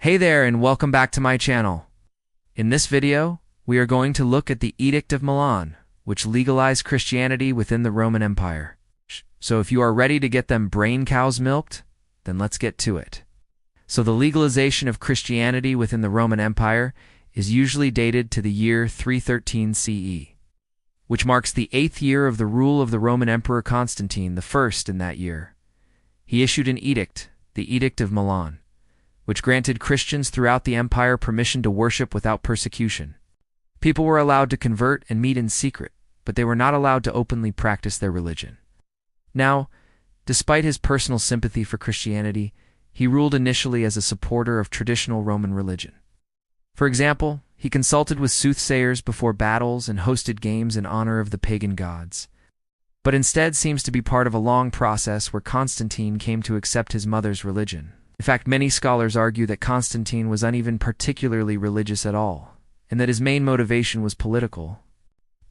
Hey there and welcome back to my channel. In this video, we are going to look at the Edict of Milan, which legalized Christianity within the Roman Empire. So if you are ready to get them brain cows milked, then let's get to it. So the legalization of Christianity within the Roman Empire is usually dated to the year 313 CE, which marks the 8th year of the rule of the Roman Emperor Constantine I in that year. He issued an edict, the Edict of Milan, which granted Christians throughout the empire permission to worship without persecution. People were allowed to convert and meet in secret, but they were not allowed to openly practice their religion. Now, despite his personal sympathy for Christianity, he ruled initially as a supporter of traditional Roman religion. For example, he consulted with soothsayers before battles and hosted games in honor of the pagan gods, but instead seems to be part of a long process where Constantine came to accept his mother's religion. In fact, many scholars argue that Constantine was not even particularly religious at all, and that his main motivation was political.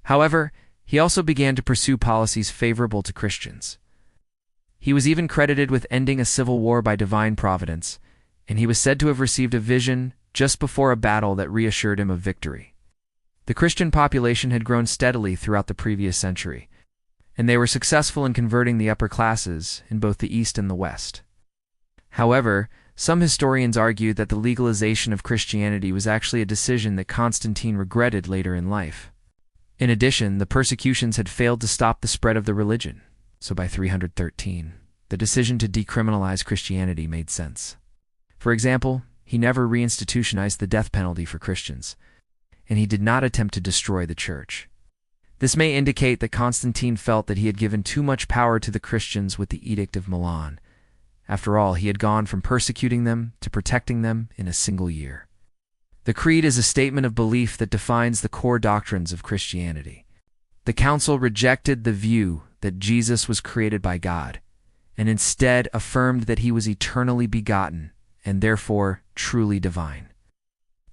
However, he also began to pursue policies favorable to Christians. He was even credited with ending a civil war by divine providence, and he was said to have received a vision just before a battle that reassured him of victory. The Christian population had grown steadily throughout the previous century, and they were successful in converting the upper classes in both the East and the West. However, some historians argue that the legalization of Christianity was actually a decision that Constantine regretted later in life. In addition, the persecutions had failed to stop the spread of the religion, so by 313, the decision to decriminalize Christianity made sense. For example, he never reinstitutionalized the death penalty for Christians, and he did not attempt to destroy the church. This may indicate that Constantine felt that he had given too much power to the Christians with the Edict of Milan. After all, he had gone from persecuting them to protecting them in a single year. The Creed is a statement of belief that defines the core doctrines of Christianity. The council rejected the view that Jesus was created by God, and instead affirmed that he was eternally begotten and therefore truly divine.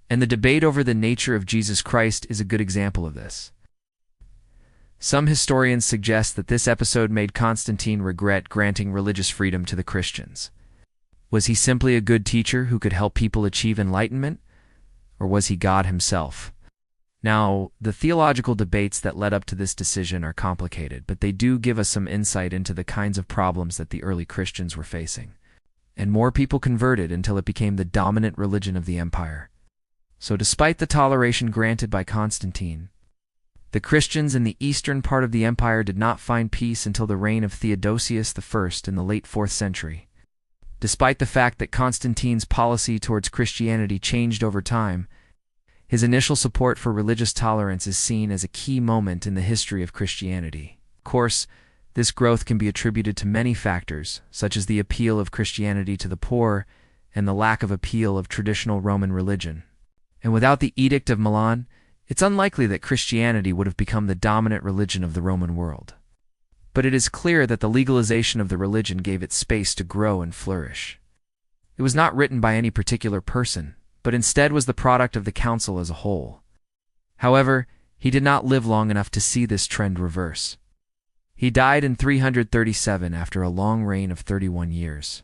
And the debate over the nature of Jesus Christ is a good example of this. Some historians suggest that this episode made Constantine regret granting religious freedom to the Christians. Was he simply a good teacher who could help people achieve enlightenment? Or was he God himself? Now, the theological debates that led up to this decision are complicated, but they do give us some insight into the kinds of problems that the early Christians were facing. And more people converted until it became the dominant religion of the empire. So despite the toleration granted by Constantine, the Christians in the eastern part of the empire did not find peace until the reign of Theodosius I in the late 4th century. Despite the fact that Constantine's policy towards Christianity changed over time, his initial support for religious tolerance is seen as a key moment in the history of Christianity. Of course, this growth can be attributed to many factors, such as the appeal of Christianity to the poor and the lack of appeal of traditional Roman religion. And without the Edict of Milan, it's unlikely that Christianity would have become the dominant religion of the Roman world. But it is clear that the legalization of the religion gave it space to grow and flourish. It was not written by any particular person, but instead was the product of the council as a whole. However, he did not live long enough to see this trend reverse. He died in 337 after a long reign of 31 years.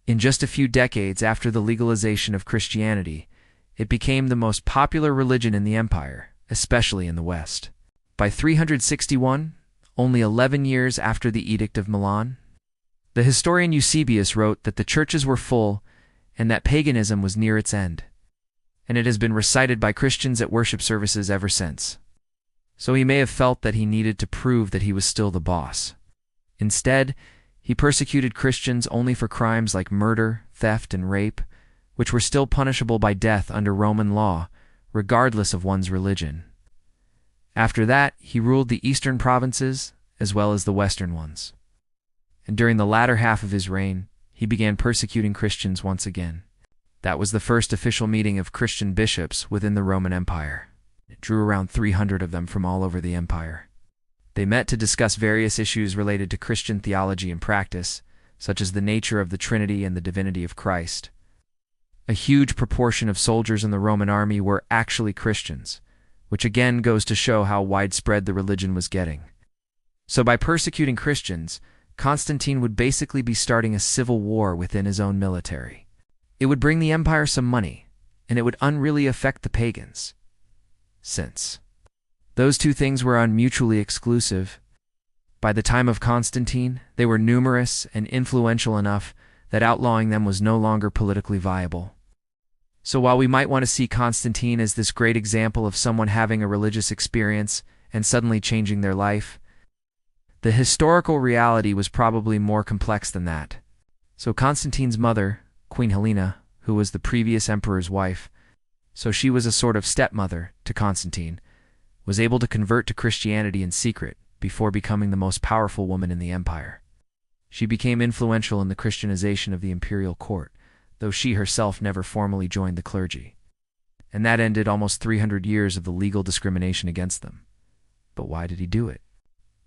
In just a few decades after the legalization of Christianity, it became the most popular religion in the empire, especially in the West. By 361, only 11 years after the Edict of Milan, the historian Eusebius wrote that the churches were full and that paganism was near its end, and it has been recited by Christians at worship services ever since. So he may have felt that he needed to prove that he was still the boss. Instead, he persecuted Christians only for crimes like murder, theft, and rape, which were still punishable by death under Roman law, regardless of one's religion. After that, he ruled the eastern provinces as well as the western ones. And during the latter half of his reign, he began persecuting Christians once again. That was the first official meeting of Christian bishops within the Roman Empire. It drew around 300 of them from all over the empire. They met to discuss various issues related to Christian theology and practice, such as the nature of the Trinity and the divinity of Christ. A huge proportion of soldiers in the Roman army were actually Christians, which again goes to show how widespread the religion was getting. So by persecuting Christians, Constantine would basically be starting a civil war within his own military. It would bring the empire some money, and it would unreally affect the pagans. Since those two things were unmutually exclusive, by the time of Constantine, they were numerous and influential enough that outlawing them was no longer politically viable. So while we might want to see Constantine as this great example of someone having a religious experience and suddenly changing their life, the historical reality was probably more complex than that. So Constantine's mother, Queen Helena, who was the previous emperor's wife, so she was a sort of stepmother to Constantine, was able to convert to Christianity in secret before becoming the most powerful woman in the empire. She became influential in the Christianization of the imperial court, though she herself never formally joined the clergy. And that ended almost 300 years of the legal discrimination against them. But why did he do it?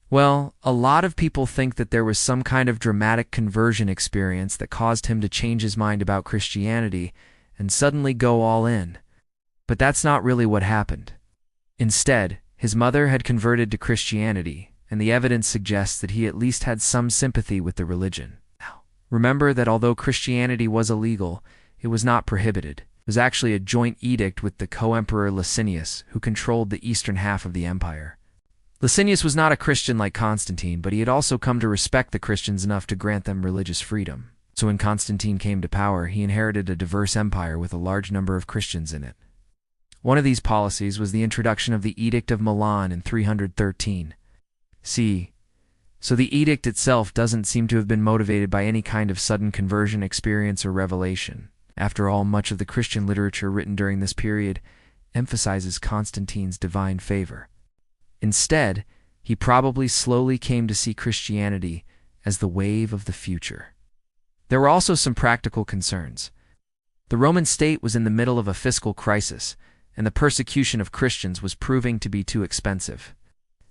Well, a lot of people think that there was some kind of dramatic conversion experience that caused him to change his mind about Christianity and suddenly go all in. But that's not really what happened. Instead, his mother had converted to Christianity, and the evidence suggests that he at least had some sympathy with the religion. Remember that although Christianity was illegal, it was not prohibited. It was actually a joint edict with the co-emperor Licinius, who controlled the eastern half of the empire. Licinius was not a Christian like Constantine, but he had also come to respect the Christians enough to grant them religious freedom. So when Constantine came to power, he inherited a diverse empire with a large number of Christians in it. One of these policies was the introduction of the Edict of Milan in 313. So the edict itself doesn't seem to have been motivated by any kind of sudden conversion experience or revelation. After all, much of the Christian literature written during this period emphasizes Constantine's divine favor. Instead, he probably slowly came to see Christianity as the wave of the future. There were also some practical concerns. The Roman state was in the middle of a fiscal crisis, and the persecution of Christians was proving to be too expensive.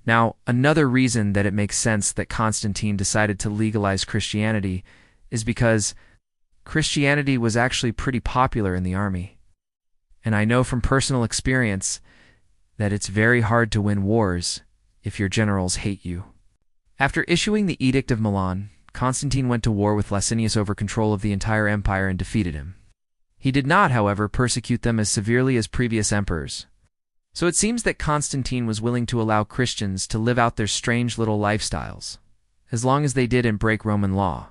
Now, another reason that it makes sense that Constantine decided to legalize Christianity is because Christianity was actually pretty popular in the army. And I know from personal experience that it's very hard to win wars if your generals hate you. After issuing the Edict of Milan, Constantine went to war with Licinius over control of the entire empire and defeated him. He did not, however, persecute them as severely as previous emperors. So it seems that Constantine was willing to allow Christians to live out their strange little lifestyles, as long as they didn't break Roman law.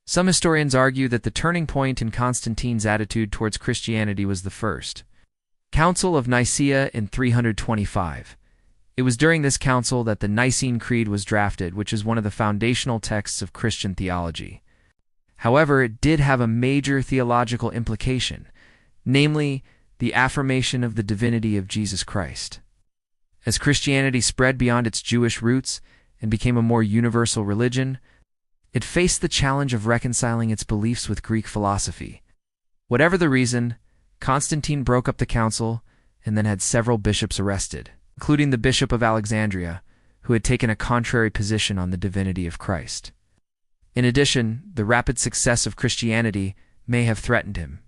Some historians argue that the turning point in Constantine's attitude towards Christianity was the First Council of Nicaea in 325. It was during this council that the Nicene Creed was drafted, which is one of the foundational texts of Christian theology. However, it did have a major theological implication, namely, the affirmation of the divinity of Jesus Christ. As Christianity spread beyond its Jewish roots and became a more universal religion, it faced the challenge of reconciling its beliefs with Greek philosophy. Whatever the reason, Constantine broke up the council and then had several bishops arrested, including the Bishop of Alexandria, who had taken a contrary position on the divinity of Christ. In addition, the rapid success of Christianity may have threatened him.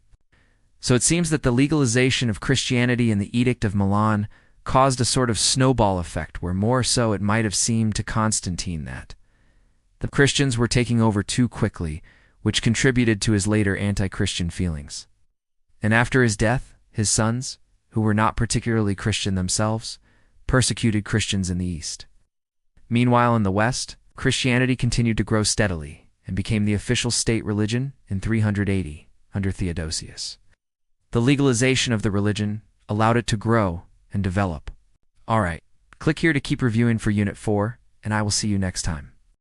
So it seems that the legalization of Christianity in the Edict of Milan caused a sort of snowball effect where more so it might have seemed to Constantine that the Christians were taking over too quickly, which contributed to his later anti-Christian feelings. And after his death, his sons, who were not particularly Christian themselves, persecuted Christians in the East. Meanwhile, in the West, Christianity continued to grow steadily and became the official state religion in 380 under Theodosius. The legalization of the religion allowed it to grow and develop. Alright, click here to keep reviewing for Unit 4, and I will see you next time.